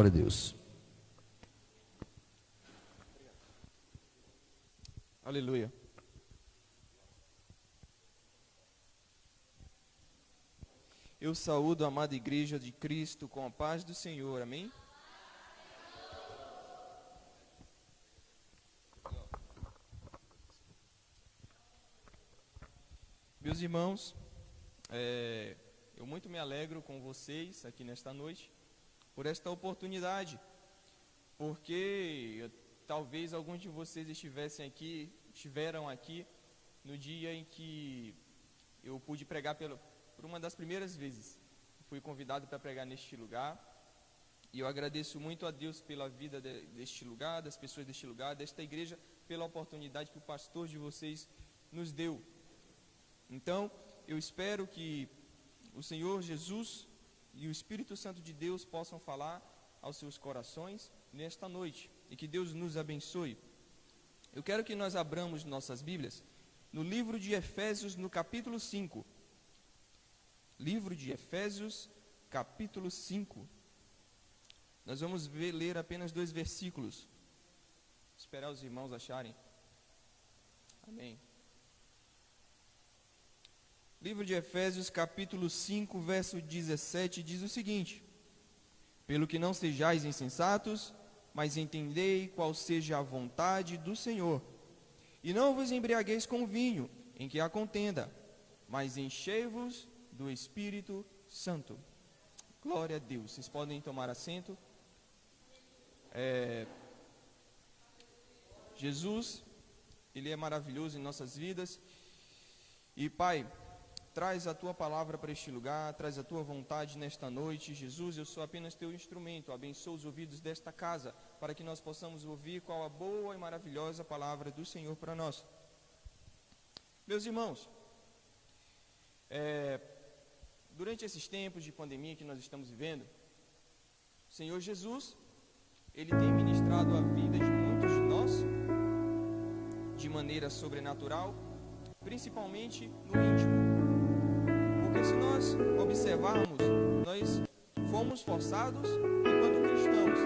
Glória a Deus. Aleluia. Eu saúdo a amada igreja de Cristo com a paz do Senhor, amém? Meus irmãos, eu muito me alegro com vocês aqui nesta noite, por esta oportunidade, porque talvez alguns de vocês estiveram aqui no dia em que eu pude pregar por uma das primeiras vezes. Fui convidado para pregar neste lugar, e eu agradeço muito a Deus pela vida deste lugar, das pessoas deste lugar, desta igreja, pela oportunidade que o pastor de vocês nos deu. Então, eu espero que o Senhor Jesus e o Espírito Santo de Deus possam falar aos seus corações nesta noite, e que Deus nos abençoe. Eu quero que nós abramos nossas Bíblias no livro de Efésios, no capítulo 5. Livro de Efésios, capítulo 5. Nós vamos ler apenas 2 versículos. Esperar os irmãos acharem. Amém. Livro de Efésios, capítulo 5, verso 17, diz o seguinte: pelo que não sejais insensatos, mas entendei qual seja a vontade do Senhor. E não vos embriagueis com vinho, em que há contenda, mas enchei-vos do Espírito Santo. Glória a Deus. Vocês podem tomar assento. Jesus, Ele é maravilhoso em nossas vidas. E Pai, traz a Tua palavra para este lugar, traz a Tua vontade nesta noite. Jesus, eu sou apenas Teu instrumento. Abençoa os ouvidos desta casa, para que nós possamos ouvir qual a boa e maravilhosa palavra do Senhor para nós. Meus irmãos, durante esses tempos de pandemia que nós estamos vivendo, o Senhor Jesus, Ele tem ministrado a vida de muitos de nós de maneira sobrenatural, principalmente no íntimo. Porque se nós observarmos, nós fomos forçados, enquanto cristãos,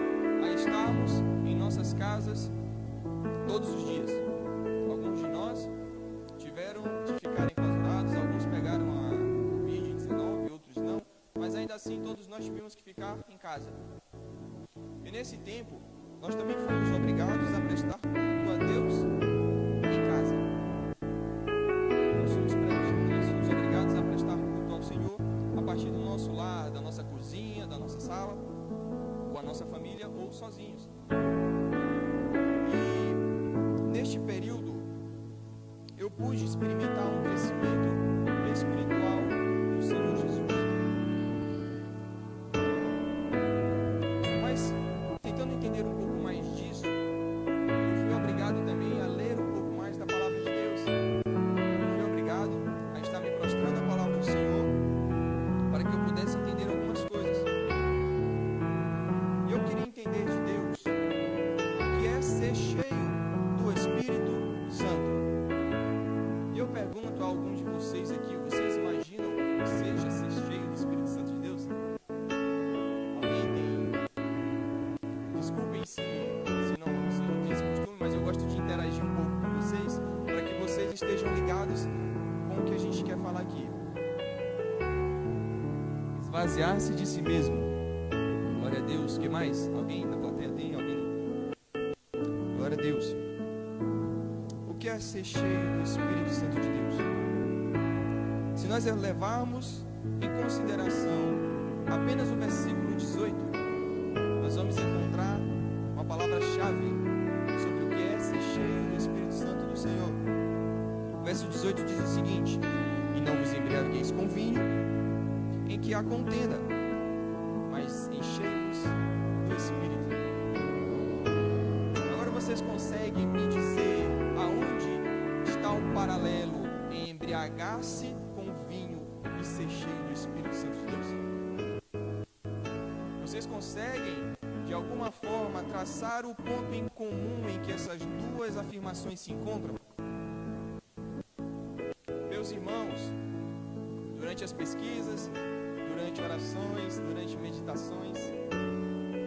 a estarmos em nossas casas todos os dias. Alguns de nós tiveram de ficar enclausurados, alguns pegaram a Covid-19, outros não, mas ainda assim todos nós tivemos que ficar em casa. E nesse tempo, nós também fomos obrigados a prestar culto a Deus em casa. Nós somos obrigados a prestar culto ao Senhor a partir do nosso lar, da nossa cozinha, da nossa sala, com a nossa família ou sozinhos. E neste período, eu pude experimentar um crescimento espiritual do Senhor Jesus. Mas, tentando entender um pouco mais disso, eu fui obrigado também a ler um pouco mais da palavra de Deus. Eu fui obrigado a estar me prostrando à palavra do Senhor, para que eu pudesse entender algumas coisas. E eu queria entender de Deus o que é ser cheio do Espírito Santo. E eu pergunto a alguns de vocês aqui, vocês imaginam o que seja ser cheio do Espírito Santo de Deus? Alguém tem... Desculpem se não tem esse costume, mas eu gosto de interagir um pouco com vocês, para que vocês estejam ligados com o que a gente quer falar aqui. Esvaziar-se de si mesmo. Glória a Deus. O que mais? Alguém na plateia tem? Alguém? Glória a Deus. O que é ser cheio do Espírito Santo de Deus? Se nós levarmos em consideração apenas o versículo 18, nós vamos encontrar uma palavra-chave sobre o que é ser cheio do Espírito Santo do Senhor. O verso 18 diz o seguinte: e não vos embriagueis com vinho, em que há contenda, mas enchei-vos do Espírito. Agora vocês conseguem me dizer aonde está o paralelo em embriagar-se com vinho e ser cheio do Espírito Santo de Deus? Vocês conseguem, de alguma forma, traçar o ponto em comum em que essas duas afirmações se encontram? Meus irmãos, durante as pesquisas, durante orações, durante meditações,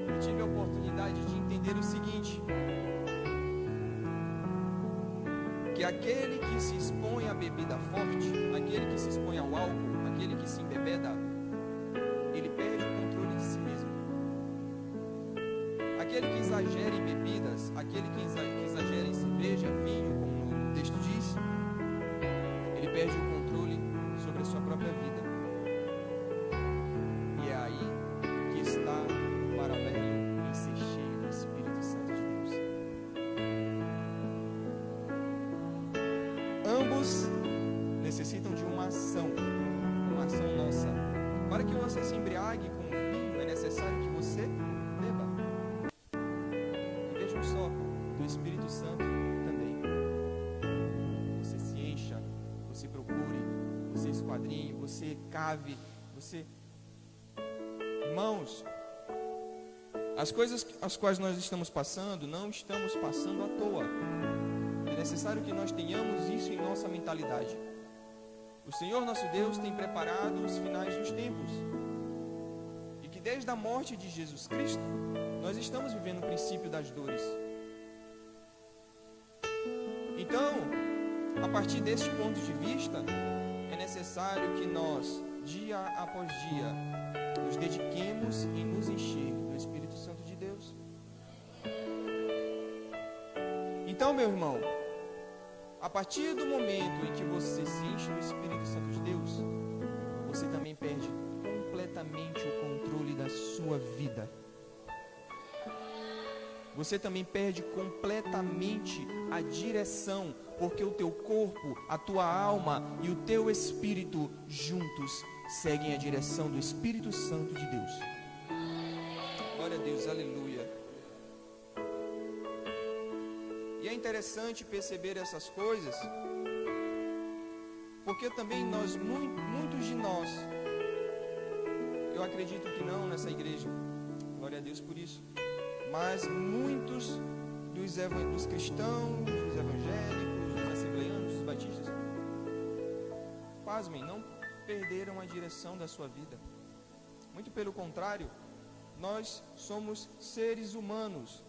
eu tive a oportunidade de entender o seguinte: que aquele que se expõe à bebida forte, aquele que se expõe ao álcool, aquele que se embebeda, ele perde o controle de si mesmo. Aquele que exagera em bebidas, aquele que exagera em cerveja, vinho, como o texto diz, ele perde o controle sobre a sua própria vida. E é aí que está o paralelo em ser cheio do Espírito Santo de Deus. Ambos necessitam de uma ação nossa. Para que você se embriague com o vinho, é necessário que você beba. E vejam só, do Espírito Santo também. Você se encha, você procure, você esquadrinhe, você cave, você... Irmãos, as coisas às quais nós estamos passando, não estamos passando à toa. É necessário que nós tenhamos isso em nossa mentalidade. O Senhor nosso Deus tem preparado os finais dos tempos. E que desde a morte de Jesus Cristo, nós estamos vivendo o princípio das dores. Então, a partir deste ponto de vista, é necessário que nós, dia após dia, nos dediquemos em nos encher do Espírito Santo de Deus. Então, meu irmão, a partir do momento em que você se enche do Espírito Santo de Deus, você também perde completamente o controle da sua vida. Você também perde completamente a direção, porque o teu corpo, a tua alma e o teu espírito juntos seguem a direção do Espírito Santo de Deus. Glória a Deus, aleluia. E é interessante perceber essas coisas, porque também muitos de nós, eu acredito que não nessa igreja, glória a Deus por isso, mas muitos dos cristãos, dos evangélicos, dos assembleianos, dos batistas, pasmem, não perderam a direção da sua vida. Muito pelo contrário, nós somos seres humanos.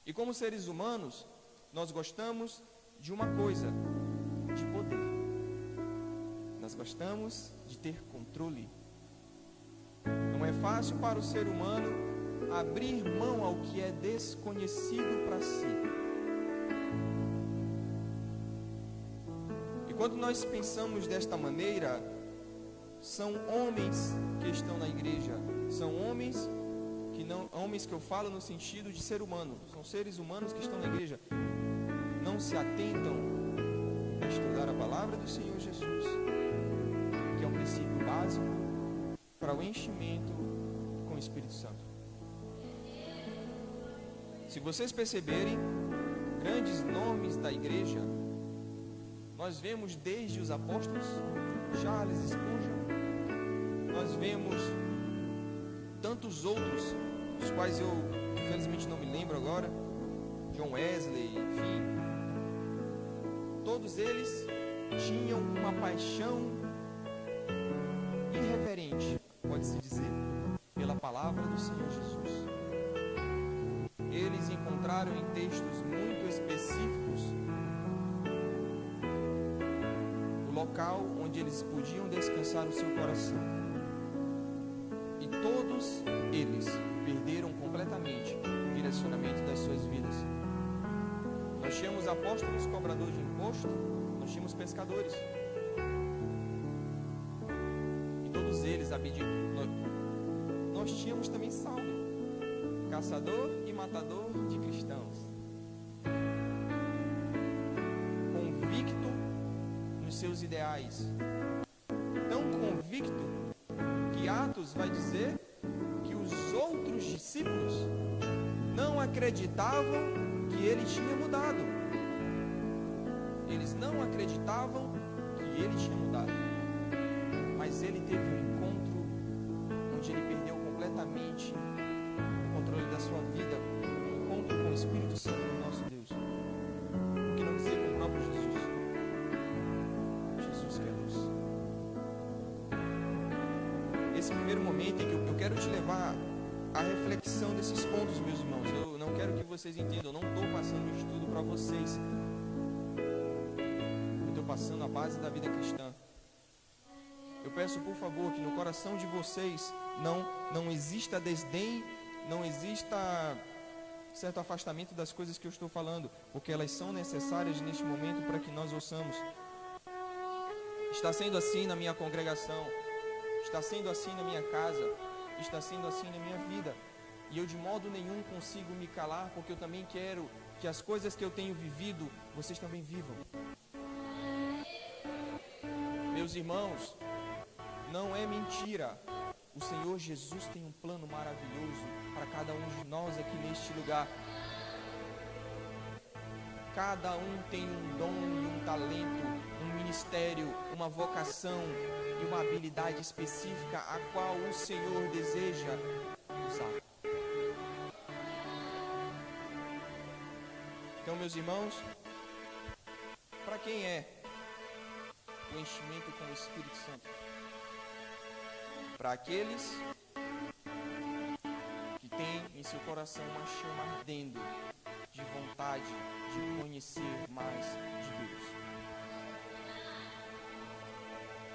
E como seres humanos, nós gostamos de uma coisa, de poder. Nós gostamos de ter controle. Não é fácil para o ser humano abrir mão ao que é desconhecido para si. E quando nós pensamos desta maneira, são homens que estão na igreja, são homens que eu falo no sentido de ser humano, são seres humanos que estão na igreja, não se atentam a estudar a palavra do Senhor Jesus, que é um princípio básico para o enchimento com o Espírito Santo. Se vocês perceberem, grandes nomes da igreja, nós vemos desde os apóstolos, Charles Spurgeon, nós vemos tantos outros, dos quais eu infelizmente não me lembro agora, John Wesley, enfim, todos eles tinham uma paixão irreverente, pode-se dizer, pela palavra do Senhor Jesus. Eles encontraram em textos muito específicos o local onde eles podiam descansar o seu coração. E todos eles perderam completamente o direcionamento das suas vidas. Nós tínhamos apóstolos cobradores de imposto, nós tínhamos pescadores. E todos eles abdicaram. Nós tínhamos também Saulo, caçador e matador de cristãos, convicto nos seus ideais, tão convicto que Atos vai dizer que os outros discípulos não acreditavam que ele tinha mudado. Eles não acreditavam que ele tinha mudado. Mas ele teve um encontro onde ele perdeu completamente o controle da sua vida, um encontro com o Espírito Santo do nosso Deus. Por que não dizer com o próprio Jesus? Jesus que é luz. Esse primeiro momento em que eu quero te levar a reflexão desses pontos, meus irmãos. Eu não quero que vocês entendam, eu não estou passando um estudo para vocês. Eu estou passando a base da vida cristã. Eu peço, por favor, que no coração de vocês não exista desdém, não exista certo afastamento das coisas que eu estou falando, porque elas são necessárias neste momento para que nós ouçamos. Está sendo assim na minha congregação, está sendo assim na minha casa, está sendo assim na minha vida. E eu de modo nenhum consigo me calar, porque eu também quero que as coisas que eu tenho vivido, vocês também vivam. Meus irmãos, não é mentira. O Senhor Jesus tem um plano maravilhoso para cada um de nós aqui neste lugar. Cada um tem um dom e um talento, um ministério, uma vocação e uma habilidade específica a qual o Senhor deseja usar. Então, meus irmãos, para quem é o enchimento com o Espírito Santo? Para aqueles que têm em seu coração uma chama ardendo de vontade de conhecer mais de Deus.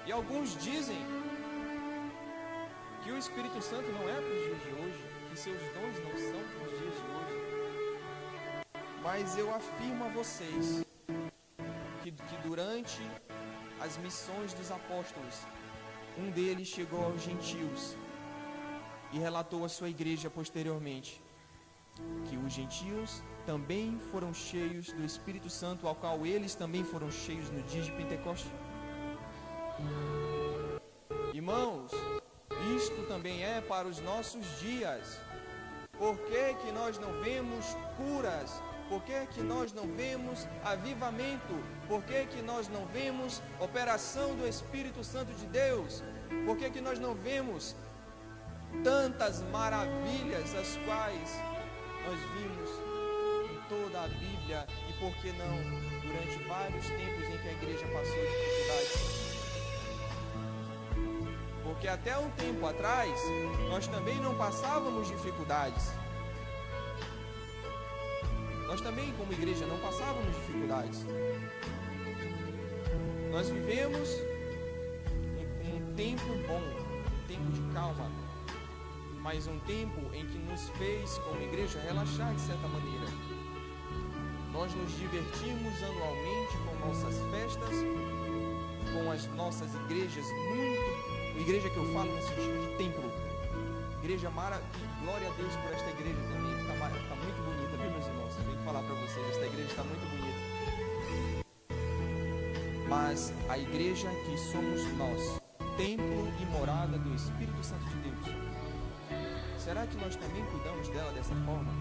E alguns dizem que o Espírito Santo não é para os dias de hoje, que seus dons não são para os dias de hoje. Mas eu afirmo a vocês que durante as missões dos apóstolos, um deles chegou aos gentios e relatou à sua igreja posteriormente que os gentios também foram cheios do Espírito Santo, ao qual eles também foram cheios no dia de Pentecostes. Irmãos, isto também é para os nossos dias. Por que nós não vemos curas? Por que nós não vemos avivamento? Por que nós não vemos operação do Espírito Santo de Deus? Por que nós não vemos tantas maravilhas as quais nós vimos em toda a Bíblia? E por que não durante vários tempos em que a igreja passou dificuldades? Porque até um tempo atrás nós também não passávamos dificuldades. Nós também, como igreja, não passávamos dificuldades. Nós vivemos um tempo bom, um tempo de calma, mas um tempo em que nos fez, como igreja, relaxar de certa maneira. Nós nos divertimos anualmente com nossas festas, com as nossas igrejas, igreja que eu falo no sentido de templo. Igreja maravilhosa, glória a Deus por esta igreja também, que está muito bonita, viu, meus irmãos? Vou falar para vocês, esta igreja está muito bonita. Mas a igreja que somos nós, templo e morada do Espírito Santo de Deus, será que nós também cuidamos dela dessa forma?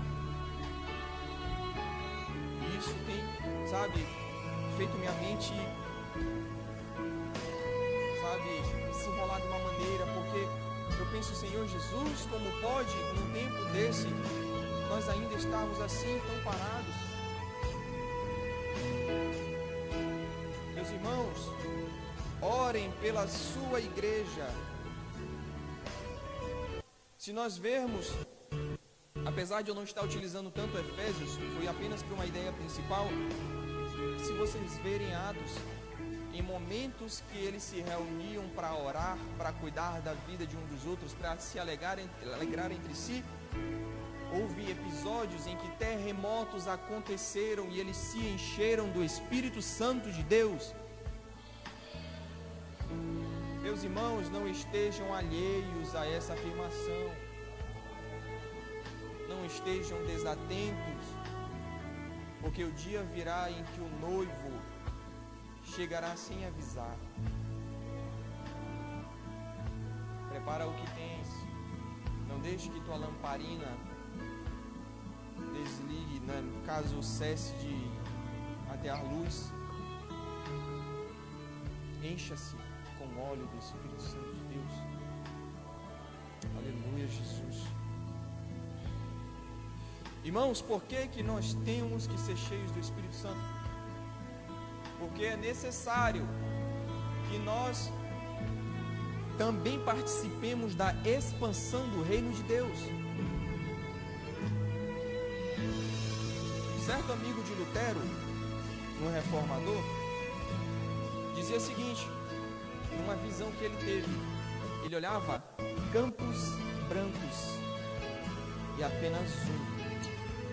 E isso tem, sabe, feito minha mente, sabe, se enrolar de uma maneira, porque eu penso, Senhor Jesus, como pode, num tempo desse, nós ainda estarmos assim, tão parados? Meus irmãos, orem pela sua igreja. Se nós vermos, apesar de eu não estar utilizando tanto Efésios, foi apenas para uma ideia principal, se vocês verem Atos, em momentos que eles se reuniam para orar, para cuidar da vida de um dos outros, para se alegrar entre si, houve episódios em que terremotos aconteceram e eles se encheram do Espírito Santo de Deus. Meus irmãos, não estejam alheios a essa afirmação. Não estejam desatentos, porque o dia virá em que o noivo chegará sem avisar. Prepara o que tens. Não deixe que tua lamparina desligue, né? Caso cesse de atear luz. Encha-se com o óleo do Espírito Santo de Deus. Aleluia, Jesus. Irmãos, por que nós temos que ser cheios do Espírito Santo? Porque é necessário que nós também participemos da expansão do reino de Deus. certo amigo de Lutero, um reformador, dizia o seguinte, numa visão que ele teve, ele olhava campos brancos e apenas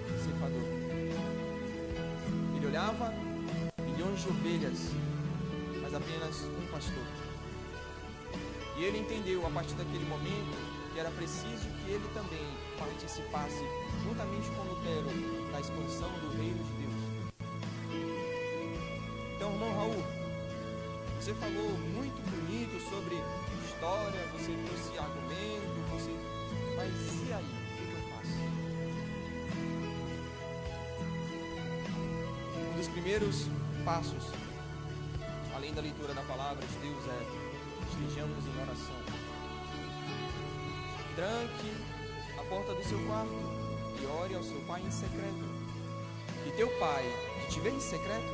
um ceifador. Ele olhava milhões de ovelhas, mas apenas um pastor. E ele entendeu a partir daquele momento que era preciso que ele também participasse, juntamente com Lutero, da expansão do reino de Deus. Então, irmão Raul, você falou muito bonito sobre história, você trouxe argumento, mas e aí? O que eu faço? Um dos primeiros passos, além da leitura da palavra de Deus, é estejamos em oração. Tranque a porta do seu quarto e ore ao seu Pai em secreto. E teu Pai, que te vê em secreto,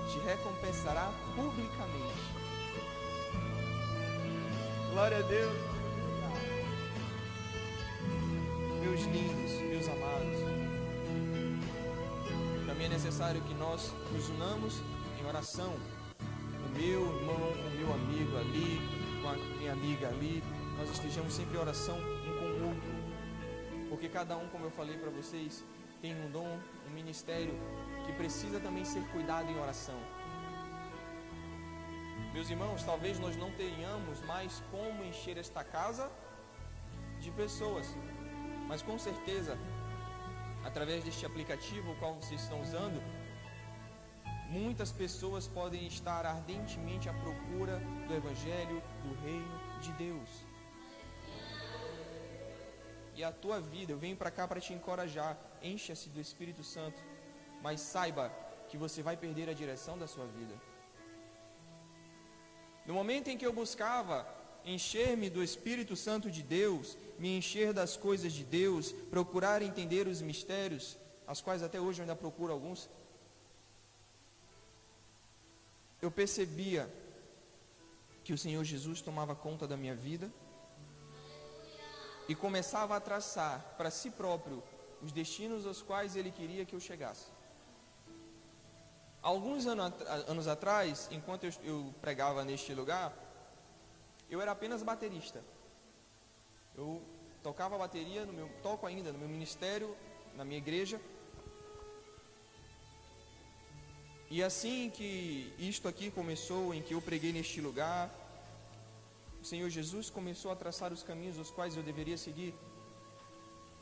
te recompensará publicamente. Glória a Deus. Meus lindos, meus amados, também é necessário que nós nos unamos em oração. O meu irmão, o meu amigo ali, com a minha amiga ali, nós estejamos sempre em oração um com o outro, porque cada um, como eu falei para vocês, tem um dom, um ministério que precisa também ser cuidado em oração. Meus irmãos, talvez nós não tenhamos mais como encher esta casa de pessoas, mas com certeza, através deste aplicativo o qual vocês estão usando, muitas pessoas podem estar ardentemente à procura do Evangelho, do Reino de Deus. E a tua vida, eu venho para cá para te encorajar, encha-se do Espírito Santo, mas saiba que você vai perder a direção da sua vida. No momento em que eu buscava encher-me do Espírito Santo de Deus, me encher das coisas de Deus, procurar entender os mistérios, as quais até hoje eu ainda procuro alguns, eu percebia que o Senhor Jesus tomava conta da minha vida e começava a traçar para si próprio os destinos aos quais Ele queria que eu chegasse. Alguns anos atrás, enquanto eu pregava neste lugar, eu era apenas baterista. Eu tocava bateria, toco ainda no meu ministério, na minha igreja. E assim que isto aqui começou, em que eu preguei neste lugar, o Senhor Jesus começou a traçar os caminhos os quais eu deveria seguir.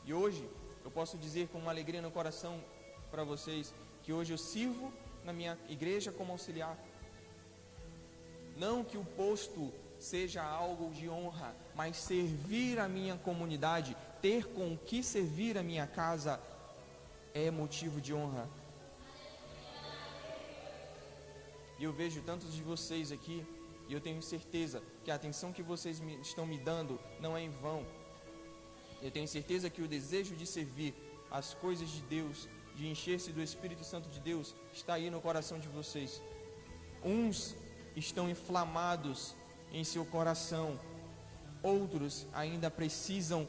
E hoje, eu posso dizer com uma alegria no coração para vocês, que hoje eu sirvo na minha igreja como auxiliar. Não que o posto seja algo de honra, mas servir a minha comunidade, ter com o que servir a minha casa, é motivo de honra. E eu vejo tantos de vocês aqui, e eu tenho certeza que a atenção que vocês estão me dando não é em vão. Eu tenho certeza que o desejo de servir as coisas de Deus, de encher-se do Espírito Santo de Deus, está aí no coração de vocês. Uns estão inflamados em seu coração, outros ainda precisam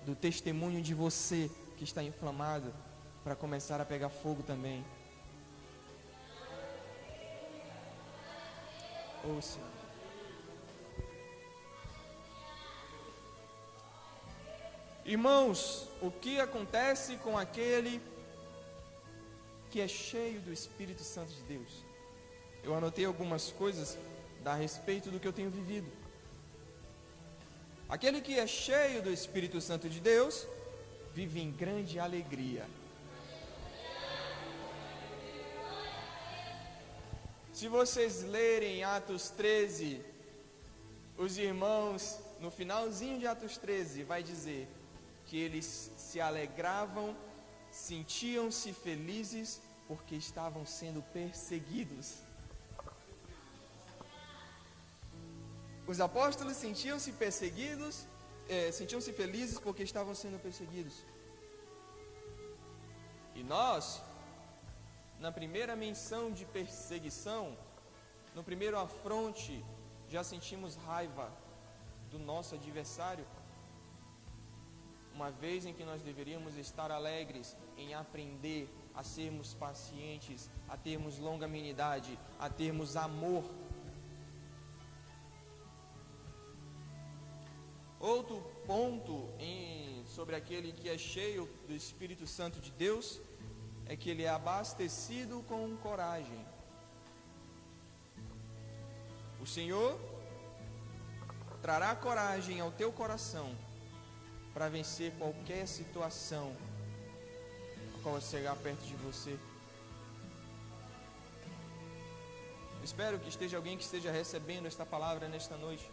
do testemunho de você que está inflamado para começar a pegar fogo também. Ouça. Irmãos, o que acontece com aquele que é cheio do Espírito Santo de Deus? Eu anotei algumas coisas a respeito do que eu tenho vivido. Aquele que é cheio do Espírito Santo de Deus vive em grande alegria. Se vocês lerem Atos 13, os irmãos, no finalzinho de Atos 13, vai dizer que eles se alegravam, sentiam-se felizes porque estavam sendo perseguidos. Os apóstolos sentiam-se perseguidos, sentiam-se felizes porque estavam sendo perseguidos. E nós, na primeira menção de perseguição, no primeiro afronte, já sentimos raiva do nosso adversário, uma vez em que nós deveríamos estar alegres em aprender a sermos pacientes, a termos longanimidade, a termos amor. Outro ponto sobre aquele que é cheio do Espírito Santo de Deus é que ele é abastecido com coragem. O Senhor trará coragem ao teu coração para vencer qualquer situação a qual chegar perto de você. Espero que esteja alguém que esteja recebendo esta palavra nesta noite.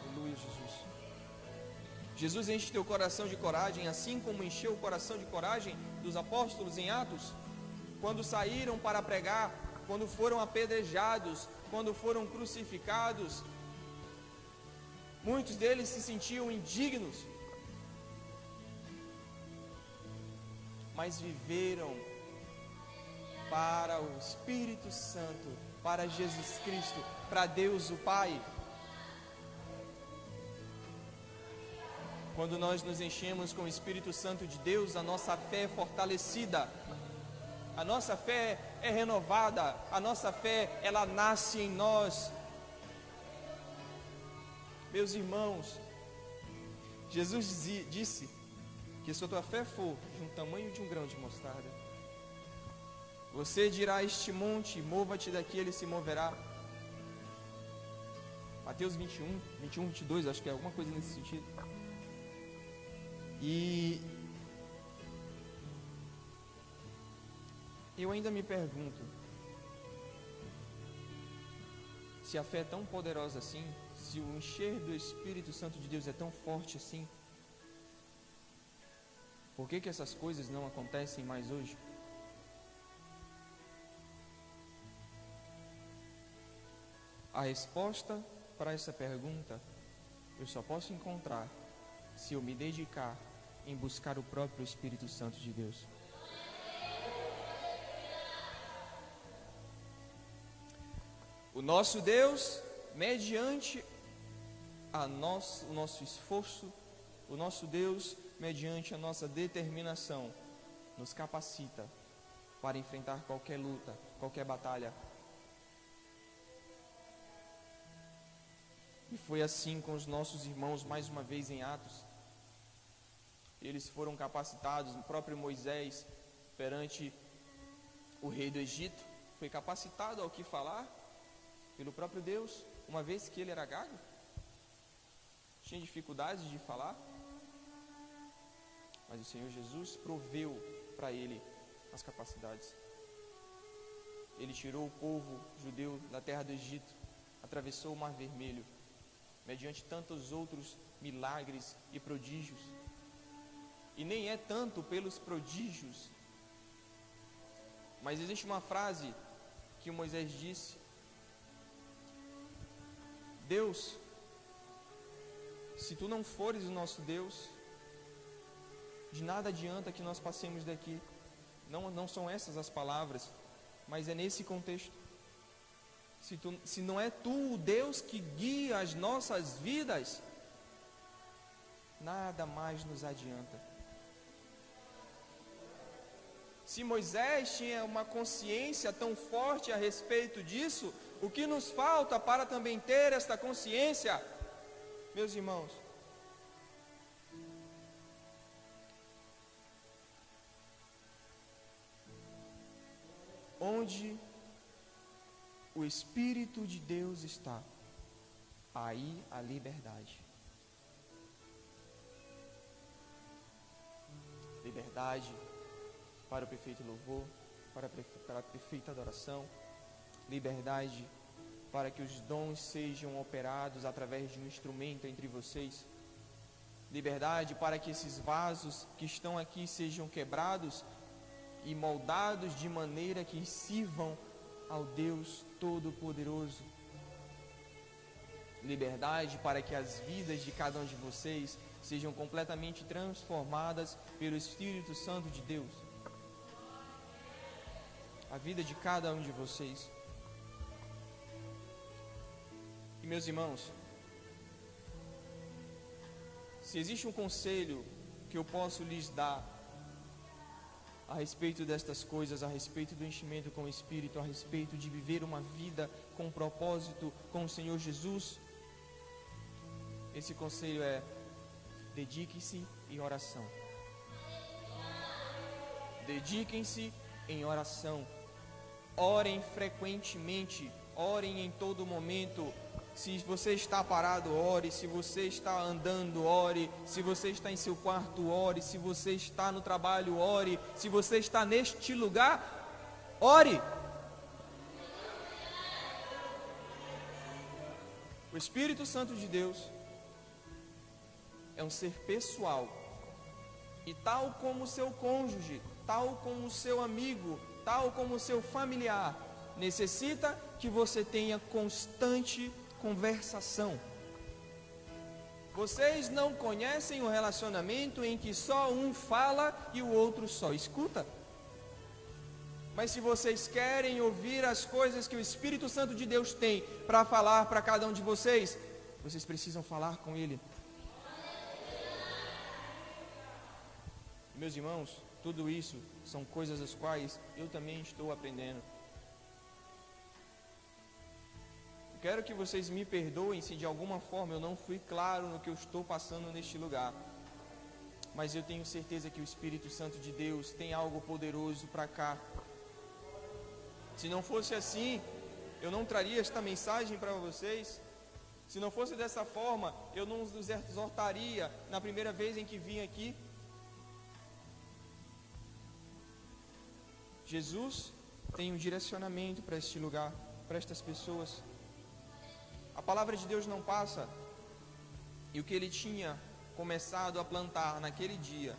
Aleluia, Jesus. Jesus enche teu coração de coragem, assim como encheu o coração de coragem dos apóstolos em Atos, quando saíram para pregar, quando foram apedrejados, quando foram crucificados. Muitos deles se sentiam indignos, mas viveram para o Espírito Santo, para Jesus Cristo, para Deus o Pai. Quando nós nos enchemos com o Espírito Santo de Deus, a nossa fé é fortalecida, a nossa fé é renovada, a nossa fé, ela nasce em nós. Meus irmãos, Jesus disse que se a tua fé for de um tamanho de um grão de mostarda, você dirá a este monte, mova-te daqui, ele se moverá. Mateus 21, 22, acho que é alguma coisa nesse sentido. E eu ainda me pergunto, se a fé é tão poderosa assim, se o encher do Espírito Santo de Deus é tão forte assim, por que essas coisas não acontecem mais hoje? A resposta para essa pergunta eu só posso encontrar se eu me dedicar em buscar o próprio Espírito Santo de Deus. O nosso Deus, mediante o nosso esforço, o nosso Deus, mediante a nossa determinação, nos capacita para enfrentar qualquer luta, qualquer batalha. E foi assim com os nossos irmãos, mais uma vez em Atos. Eles foram capacitados, o próprio Moisés, perante o rei do Egito, foi capacitado ao que falar pelo próprio Deus, uma vez que ele era gago, tinha dificuldades de falar, mas o Senhor Jesus proveu para ele as capacidades. Ele tirou o povo judeu da terra do Egito, atravessou o Mar Vermelho, mediante tantos outros milagres e prodígios. E nem é tanto pelos prodígios, mas existe uma frase que Moisés disse: Deus, se tu não fores o nosso Deus, de nada adianta que nós passemos daqui. Não são essas as palavras, mas é nesse contexto. Se não é tu o Deus que guia as nossas vidas, nada mais nos adianta. Se Moisés tinha uma consciência tão forte a respeito disso, o que nos falta para também ter esta consciência, meus irmãos? Onde o Espírito de Deus está, aí a liberdade. Liberdade para o perfeito louvor, para a perfeita adoração. Liberdade para que os dons sejam operados através de um instrumento entre vocês. Liberdade para que esses vasos que estão aqui sejam quebrados e moldados de maneira que sirvam ao Deus Todo-Poderoso. Liberdade para que as vidas de cada um de vocês sejam completamente transformadas pelo Espírito Santo de Deus. A vida de cada um de vocês. E meus irmãos, se existe um conselho que eu posso lhes dar a respeito destas coisas, a respeito do enchimento com o Espírito, a respeito de viver uma vida com propósito com o Senhor Jesus, esse conselho é: dedique-se em oração. Dediquem-se em oração. Orem frequentemente, orem em todo momento. Se você está parado, ore. Se você está andando, ore. Se você está em seu quarto, ore. Se você está no trabalho, ore. Se você está neste lugar, ore. O Espírito Santo de Deus é um ser pessoal. E tal como o seu cônjuge, tal como o seu amigo, tal como o seu familiar, necessita que você tenha constante conversação. Vocês não conhecem o relacionamento em que só um fala e o outro só escuta? Mas se vocês querem ouvir as coisas que o Espírito Santo de Deus tem para falar para cada um de vocês, vocês precisam falar com Ele. Meus irmãos, tudo isso são coisas as quais eu também estou aprendendo. Quero que vocês me perdoem se de alguma forma eu não fui claro no que eu estou passando neste lugar. Mas eu tenho certeza que o Espírito Santo de Deus tem algo poderoso para cá. Se não fosse assim, eu não traria esta mensagem para vocês. Se não fosse dessa forma, eu não os exortaria na primeira vez em que vim aqui. Jesus tem um direcionamento para este lugar, para estas pessoas. A palavra de Deus não passa, e o que ele tinha começado a plantar naquele dia,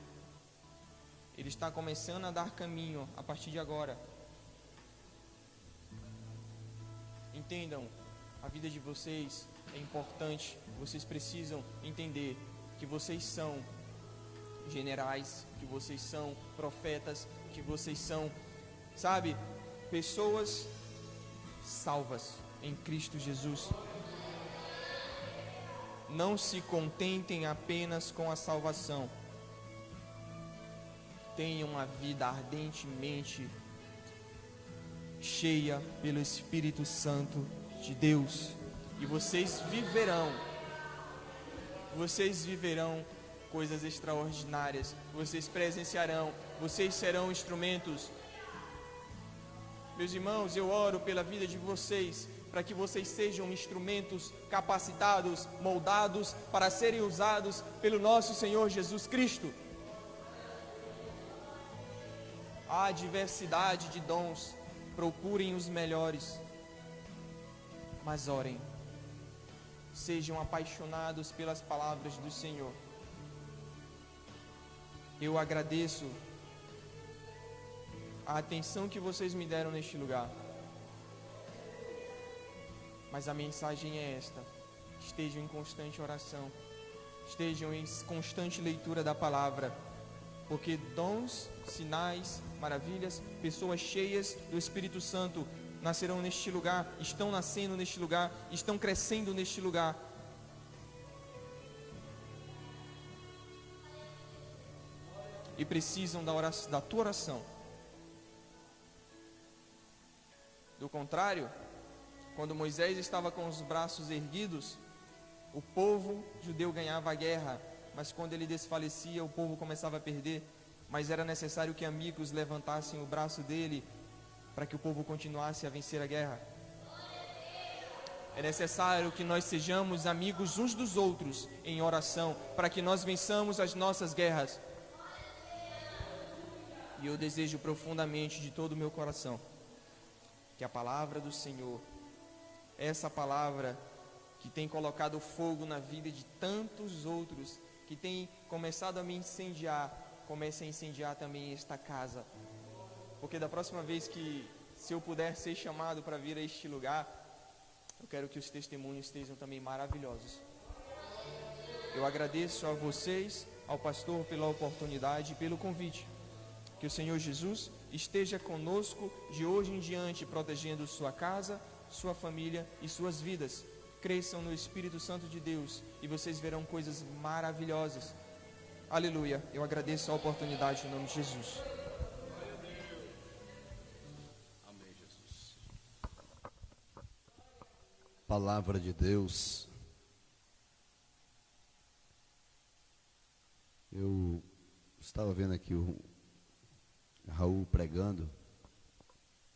ele está começando a dar caminho a partir de agora. Entendam, a vida de vocês é importante. Vocês precisam entender que vocês são generais, que vocês são profetas, que vocês são, sabe, pessoas salvas em Cristo Jesus. Não se contentem apenas com a salvação. Tenham uma vida ardentemente cheia pelo Espírito Santo de Deus. E vocês viverão coisas extraordinárias. Vocês presenciarão, vocês serão instrumentos. Meus irmãos, eu oro pela vida de vocês, para que vocês sejam instrumentos capacitados, moldados para serem usados pelo nosso Senhor Jesus Cristo. Há diversidade de dons, procurem os melhores, mas orem, sejam apaixonados pelas palavras do Senhor. Eu agradeço a atenção que vocês me deram neste lugar. Mas a mensagem é esta: estejam em constante oração, estejam em constante leitura da palavra, porque dons, sinais, maravilhas, pessoas cheias do Espírito Santo nascerão neste lugar, estão nascendo neste lugar, estão crescendo neste lugar. E precisam da tua oração. Do contrário, quando Moisés estava com os braços erguidos, o povo judeu ganhava a guerra, mas quando ele desfalecia, o povo começava a perder. Mas era necessário que amigos levantassem o braço dele para que o povo continuasse a vencer a guerra. É necessário que nós sejamos amigos uns dos outros em oração, para que nós vençamos as nossas guerras. E eu desejo profundamente de todo o meu coração que a palavra do Senhor, essa palavra que tem colocado fogo na vida de tantos outros, que tem começado a me incendiar, comece a incendiar também esta casa. Porque da próxima vez que, se eu puder ser chamado para vir a este lugar, eu quero que os testemunhos estejam também maravilhosos. Eu agradeço a vocês, ao pastor, pela oportunidade e pelo convite. Que o Senhor Jesus esteja conosco de hoje em diante, protegendo sua casa, sua família e suas vidas. Cresçam no Espírito Santo de Deus e vocês verão coisas maravilhosas. Aleluia. Eu agradeço a oportunidade em nome de Jesus. palavra de Deus. Eu estava vendo aqui o Raul pregando,